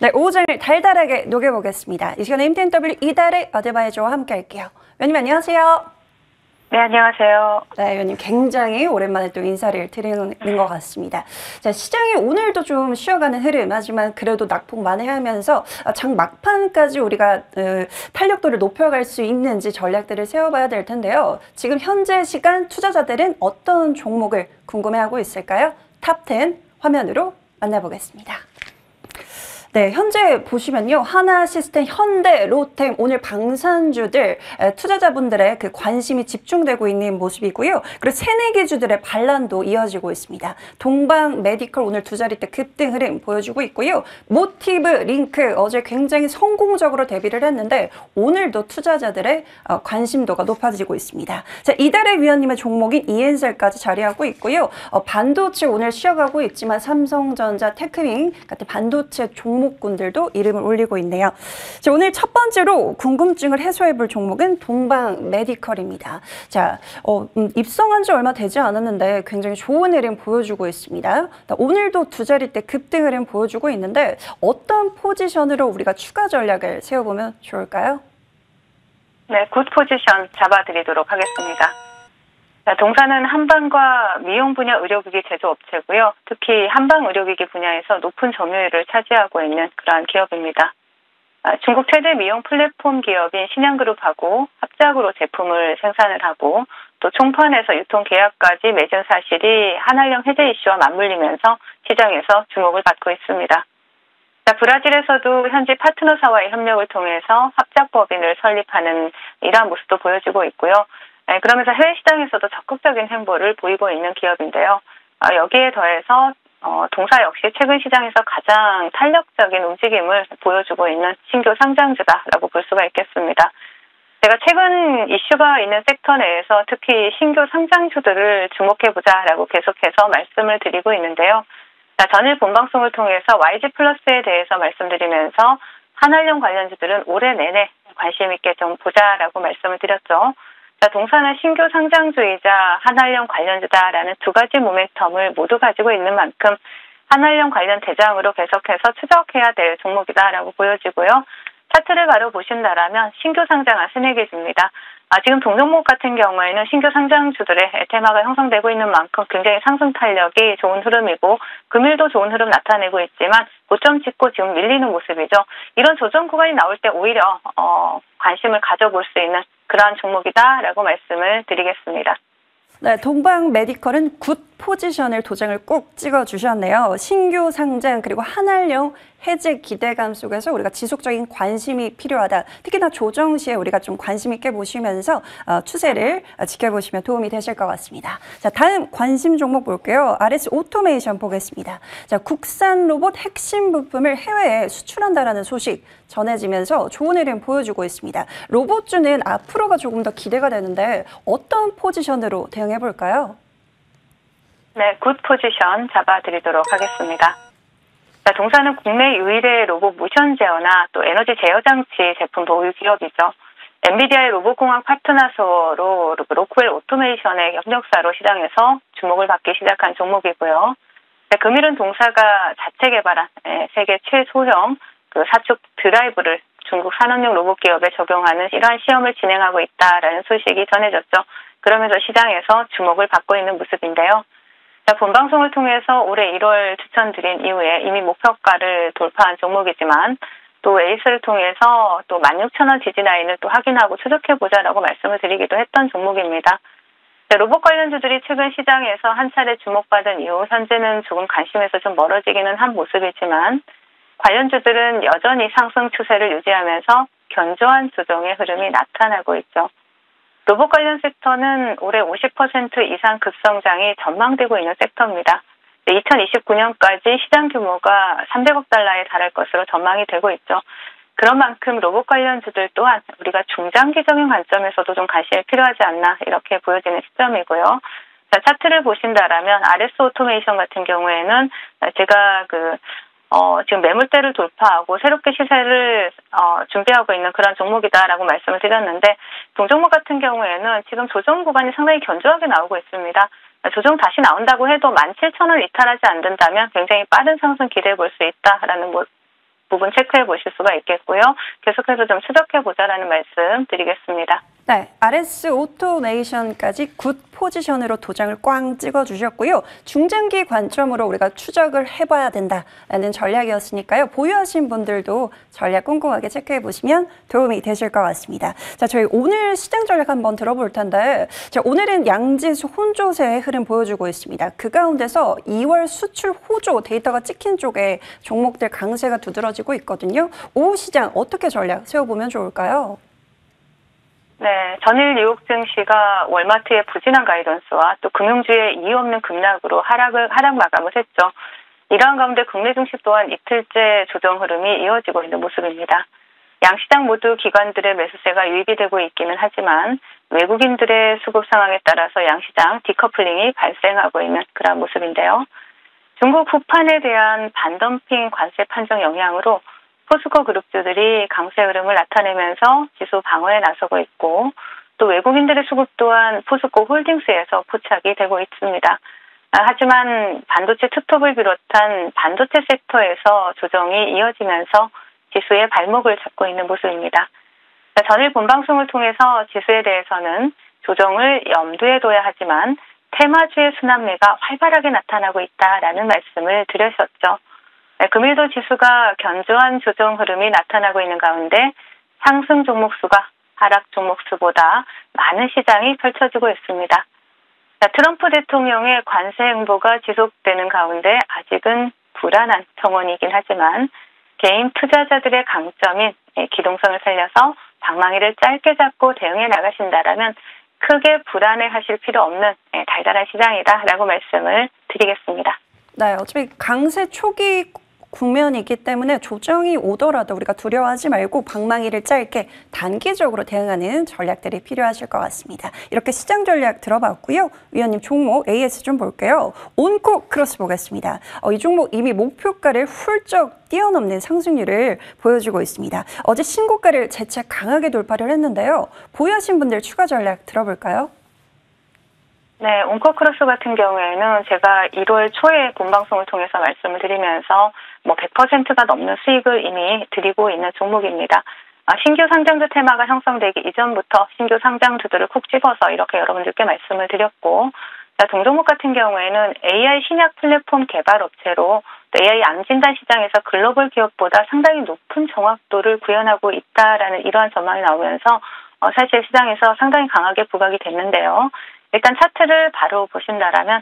네, 오전을 달달하게 녹여보겠습니다. 이 시간에 MTNW 이달의 어드바이저와 함께 할게요. 위원님 안녕하세요. 네, 안녕하세요. 네, 위원님 굉장히 오랜만에 또 인사를 드리는 것 같습니다. 자, 시장이 오늘도 좀 쉬어가는 흐름, 하지만 그래도 낙폭 만회하면서 장 막판까지 우리가 탄력도를 높여갈 수 있는지 전략들을 세워봐야 될 텐데요. 지금 현재 시간 투자자들은 어떤 종목을 궁금해하고 있을까요? 탑10 화면으로 만나보겠습니다. 네, 현재 보시면요. 하나시스템, 현대, 로템, 오늘 방산주들 투자자분들의 그 관심이 집중되고 있는 모습이고요. 그리고 새내기주들의 반란도 이어지고 있습니다. 동방 메디컬 오늘 두 자릿대 급등 흐름 보여주고 있고요. 모티브, 링크 어제 굉장히 성공적으로 데뷔를 했는데 오늘도 투자자들의 관심도가 높아지고 있습니다. 자, 이달의 위원님의 종목인 ENCell까지 자리하고 있고요. 반도체 오늘 쉬어가고 있지만 삼성전자, 테크윈 같은 반도체 종목군들도 이름을 올리고 있네요. 자, 오늘 첫 번째로 궁금증을 해소해볼 종목은 동방 메디컬입니다. 자, 입성한 지 얼마 되지 않았는데 굉장히 좋은 흐름 보여주고 있습니다. 오늘도 두 자릿대 급등 흐름 보여주고 있는데 어떤 포지션으로 우리가 추가 전략을 세워보면 좋을까요? 네, 굿 포지션 잡아드리도록 하겠습니다. 자, 동사는 한방과 미용 분야 의료기기 제조업체고요. 특히 한방 의료기기 분야에서 높은 점유율을 차지하고 있는 그러한 기업입니다. 중국 최대 미용 플랫폼 기업인 신양그룹하고 합작으로 제품을 생산을 하고 또 총판에서 유통 계약까지 맺은 사실이 한한령 해제 이슈와 맞물리면서 시장에서 주목을 받고 있습니다. 자, 브라질에서도 현지 파트너사와의 협력을 통해서 합작법인을 설립하는 이러한 모습도 보여지고 있고요. 그러면서 해외 시장에서도 적극적인 행보를 보이고 있는 기업인데요. 여기에 더해서 동사 역시 최근 시장에서 가장 탄력적인 움직임을 보여주고 있는 신규 상장주다라고 볼 수가 있겠습니다. 제가 최근 이슈가 있는 섹터 내에서 특히 신규 상장주들을 주목해보자라고 계속해서 말씀을 드리고 있는데요. 자, 전일 본방송을 통해서 YG플러스에 대해서 말씀드리면서 한한령 관련주들은 올해 내내 관심 있게 좀 보자라고 말씀을 드렸죠. 자, 동사는 신규 상장주이자 한한령 관련주다라는 두 가지 모멘텀을 모두 가지고 있는 만큼 한한령 관련 대장으로 계속해서 추적해야 될 종목이다라고 보여지고요. 차트를 바로 보신다라면 신규 상장한 새내기주입니다. 지금 동종목 같은 경우에는 신규 상장주들의 테마가 형성되고 있는 만큼 굉장히 상승 탄력이 좋은 흐름이고 금일도 좋은 흐름 나타내고 있지만 고점 찍고 지금 밀리는 모습이죠. 이런 조정 구간이 나올 때 오히려 관심을 가져볼 수 있는 그러한 종목이다라고 말씀을 드리겠습니다. 네, 동방 메디컬은 굿 포지션을 도장을 꾹 찍어주셨네요. 신규 상장 그리고 한한령 해제 기대감 속에서 우리가 지속적인 관심이 필요하다. 특히나 조정 시에 우리가 좀 관심 있게 보시면서 추세를 지켜보시면 도움이 되실 것 같습니다. 자, 다음 관심 종목 볼게요. RS 오토메이션 보겠습니다. 자, 국산 로봇 핵심 부품을 해외에 수출한다라는 소식 전해지면서 좋은 흐름 보여주고 있습니다. 로봇주는 앞으로가 조금 더 기대가 되는데 어떤 포지션으로 대응해 볼까요? 네, 굿 포지션 잡아드리도록 하겠습니다. 자, 동사는 국내 유일의 로봇 모션 제어나 또 에너지 제어 장치 제품 보유 기업이죠. 엔비디아의 로봇공학 파트너사로 로크웰 오토메이션의 협력사로 시장에서 주목을 받기 시작한 종목이고요. 자, 금일은 동사가 자체 개발한 세계 최소형 그 사축 드라이브를 중국 산업용 로봇 기업에 적용하는 이러한 시험을 진행하고 있다라는 소식이 전해졌죠. 그러면서 시장에서 주목을 받고 있는 모습인데요. 자, 본방송을 통해서 올해 1월 추천드린 이후에 이미 목표가를 돌파한 종목이지만 또 에이스를 통해서 또 16,000원 지지 라인을 또 확인하고 추적해보자라고 말씀을 드리기도 했던 종목입니다. 자, 로봇 관련주들이 최근 시장에서 한 차례 주목받은 이후 현재는 조금 관심에서 좀 멀어지기는 한 모습이지만 관련주들은 여전히 상승 추세를 유지하면서 견조한 조정의 흐름이 나타나고 있죠. 로봇 관련 섹터는 올해 50% 이상 급성장이 전망되고 있는 섹터입니다. 2029년까지 시장 규모가 300억 달러에 달할 것으로 전망이 되고 있죠. 그런 만큼 로봇 관련주들 또한 우리가 중장기적인 관점에서도 좀 관심이 필요하지 않나 이렇게 보여지는 시점이고요. 자, 차트를 보신다라면 RS 오토메이션 같은 경우에는 제가 지금 매물대를 돌파하고 새롭게 시세를 준비하고 있는 그런 종목이다라고 말씀을 드렸는데 동종목 같은 경우에는 지금 조정 구간이 상당히 견조하게 나오고 있습니다. 조정 다시 나온다고 해도 17,000원 이탈하지 않는다면 굉장히 빠른 상승 기대해 볼 수 있다라는 부분 체크해 보실 수가 있겠고요. 계속해서 좀 추적해 보자라는 말씀 드리겠습니다. 네, RS 오토메이션까지 굿 포지션으로 도장을 꽝 찍어주셨고요. 중장기 관점으로 우리가 추적을 해봐야 된다라는 전략이었으니까요. 보유하신 분들도 전략 꼼꼼하게 체크해 보시면 도움이 되실 것 같습니다. 자, 저희 오늘 시장 전략 한번 들어볼 텐데, 자, 오늘은 양지수 혼조세의 흐름 보여주고 있습니다. 그 가운데서 2월 수출 호조 데이터가 찍힌 쪽에 종목들 강세가 두드러지고 있거든요. 오후 시장 어떻게 전략 세워보면 좋을까요? 네, 전일 뉴욕 증시가 월마트의 부진한 가이던스와 또 금융주의 이유 없는 급락으로 하락 마감을 했죠. 이러한 가운데 국내 증시 또한 이틀째 조정 흐름이 이어지고 있는 모습입니다. 양시장 모두 기관들의 매수세가 유입이 되고 있기는 하지만 외국인들의 수급 상황에 따라서 양시장 디커플링이 발생하고 있는 그런 모습인데요. 중국 후판에 대한 반덤핑 관세 판정 영향으로 포스코 그룹주들이 강세 흐름을 나타내면서 지수 방어에 나서고 있고 또 외국인들의 수급 또한 포스코 홀딩스에서 포착이 되고 있습니다. 하지만 반도체 투톱을 비롯한 반도체 섹터에서 조정이 이어지면서 지수의 발목을 잡고 있는 모습입니다. 전일 본방송을 통해서 지수에 대해서는 조정을 염두에 둬야 하지만 테마주의 순환매가 활발하게 나타나고 있다라는 말씀을 드렸었죠. 금일도 지수가 견조한 조정 흐름이 나타나고 있는 가운데 상승 종목 수가 하락 종목 수보다 많은 시장이 펼쳐지고 있습니다. 트럼프 대통령의 관세 행보가 지속되는 가운데 아직은 불안한 정원이긴 하지만 개인 투자자들의 강점인 기동성을 살려서 방망이를 짧게 잡고 대응해 나가신다라면 크게 불안해하실 필요 없는 달달한 시장이다라고 말씀을 드리겠습니다. 네, 어차피 강세 초기 국면이기 때문에 조정이 오더라도 우리가 두려워하지 말고 방망이를 짧게 단기적으로 대응하는 전략들이 필요하실 것 같습니다. 이렇게 시장 전략 들어봤고요. 위원님 종목 AS 좀 볼게요. 온코 크로스 보겠습니다. 이 종목 이미 목표가를 훌쩍 뛰어넘는 상승률을 보여주고 있습니다. 어제 신고가를 재차 강하게 돌파를 했는데요. 보유하신 분들 추가 전략 들어볼까요? 네, 온코크로스 같은 경우에는 제가 1월 초에 본방송을 통해서 말씀을 드리면서 100%가 넘는 수익을 이미 드리고 있는 종목입니다. 신규 상장주 테마가 형성되기 이전부터 신규 상장주들을 콕 집어서 이렇게 여러분들께 말씀을 드렸고, 동종목 같은 경우에는 AI 신약 플랫폼 개발 업체로 AI 암 진단 시장에서 글로벌 기업보다 상당히 높은 정확도를 구현하고 있다라는 이러한 전망이 나오면서 사실 시장에서 상당히 강하게 부각이 됐는데요. 일단 차트를 바로 보신다라면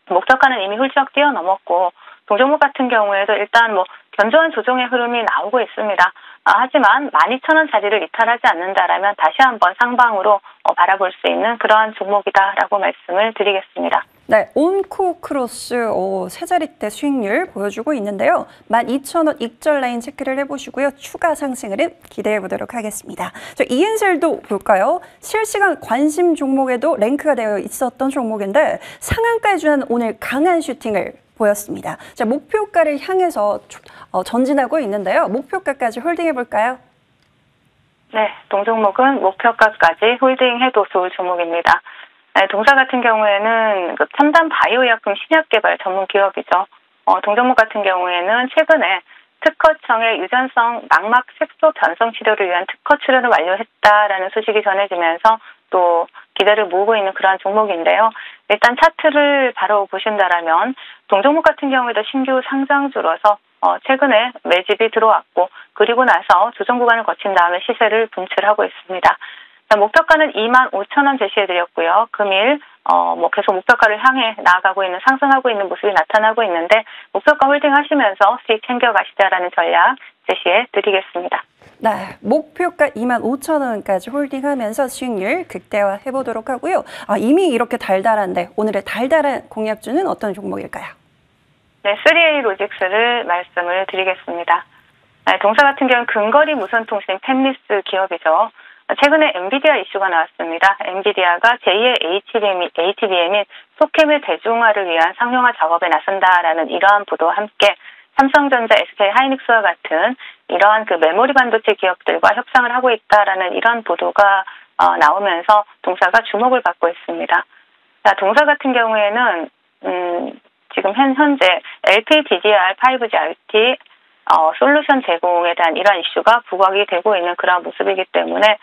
목표가는 이미 훌쩍 뛰어넘었고 동종목 같은 경우에도 일단 견조한 조정의 흐름이 나오고 있습니다. 하지만 12,000원 자리를 이탈하지 않는다라면 다시 한번 상방으로 바라볼 수 있는 그러한 종목이다라고 말씀을 드리겠습니다. 네, 온코 크로스 세 자릿대 수익률 보여주고 있는데요. 12,000원 익절 라인 체크를 해보시고요. 추가 상승을 기대해 보도록 하겠습니다. 이엔셀도 볼까요? 실시간 관심 종목에도 랭크가 되어 있었던 종목인데 상한가에 주는 오늘 강한 슈팅을 보였습니다. 자, 목표가를 향해서 전진하고 있는데요. 목표가까지 홀딩해 볼까요? 네, 동종목은 목표가까지 홀딩해도 좋을 종목입니다. 네, 동사 같은 경우에는 첨단 바이오의약품 신약 개발 전문 기업이죠. 동종목 같은 경우에는 최근에 특허청의 유전성 망막 색소 변성 치료를 위한 특허 출원을 완료했다라는 소식이 전해지면서 또 기대를 모으고 있는 그러한 종목인데요. 일단 차트를 바로 보신다라면 동종목 같은 경우에도 신규 상장주로서 최근에 매집이 들어왔고 그리고 나서 조정 구간을 거친 다음에 시세를 분출하고 있습니다. 목표가는 25,000원 제시해드렸고요. 금일 계속 목표가를 향해 나아가고 있는 상승하고 있는 모습이 나타나고 있는데 목표가 홀딩하시면서 수익 챙겨가시자라는 전략 제시해드리겠습니다. 네, 목표가 25,000원까지 홀딩하면서 수익률 극대화해 보도록 하고요. 이미 이렇게 달달한데 오늘의 달달한 공약주는 어떤 종목일까요? 네, 3A 로직스를 말씀을 드리겠습니다. 네, 동사 같은 경우는 근거리 무선통신 팹리스 기업이죠. 최근에 엔비디아 이슈가 나왔습니다. 엔비디아가 제2의 HBM인 소켓의 대중화를 위한 상용화 작업에 나선다라는 이러한 보도와 함께 삼성전자, SK 하이닉스와 같은 이러한 메모리 반도체 기업들과 협상을 하고 있다라는 이러한 보도가 나오면서 동사가 주목을 받고 있습니다. 동사 같은 경우에는 지금 현재 LPDDR5G RT 솔루션 제공에 대한 이러한 이슈가 부각이 되고 있는 그러한 모습이기 때문에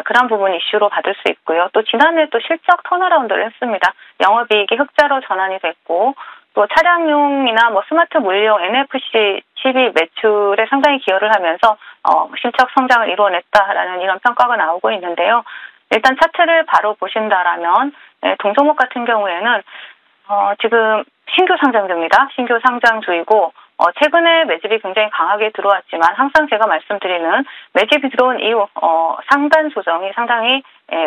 그런 부분 이슈로 받을 수 있고요. 또 지난해 또 실적 턴어라운드를 했습니다. 영업이익이 흑자로 전환이 됐고 또 차량용이나 뭐 스마트 물리용 NFC TV 매출에 상당히 기여를 하면서 실적 성장을 이루어냈다라는 이런 평가가 나오고 있는데요. 일단 차트를 바로 보신다라면 동종목 같은 경우에는 지금 신규 상장주입니다. 신규 상장주이고 최근에 매집이 굉장히 강하게 들어왔지만 항상 제가 말씀드리는 매집이 들어온 이후 상단 조정이 상당히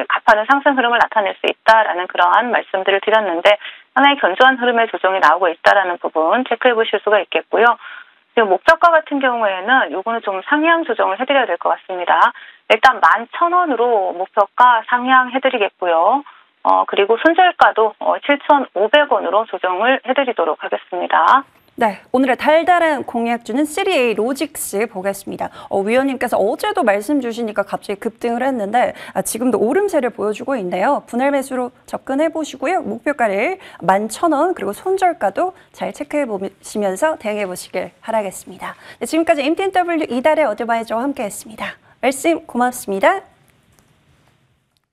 가파른 상승 흐름을 나타낼 수 있다라는 그러한 말씀들을 드렸는데 상당히 견조한 흐름의 조정이 나오고 있다라는 부분 체크해 보실 수가 있겠고요. 지금 목표가 같은 경우에는 요거는 좀 상향 조정을 해드려야 될 것 같습니다. 일단 11,000원으로 목표가 상향해드리겠고요. 그리고 손절가도 7,500원으로 조정을 해드리도록 하겠습니다. 네, 오늘의 달달한 공약주는 3A 로직스 보겠습니다. 위원님께서 어제도 말씀 주시니까 갑자기 급등을 했는데 지금도 오름세를 보여주고 있네요. 분할 매수로 접근해 보시고요. 목표가를 11,000원 그리고 손절가도 잘 체크해 보시면서 대응해 보시길 바라겠습니다. 네, 지금까지 MTNW 이달의 어드바이저와 함께했습니다. 말씀 고맙습니다.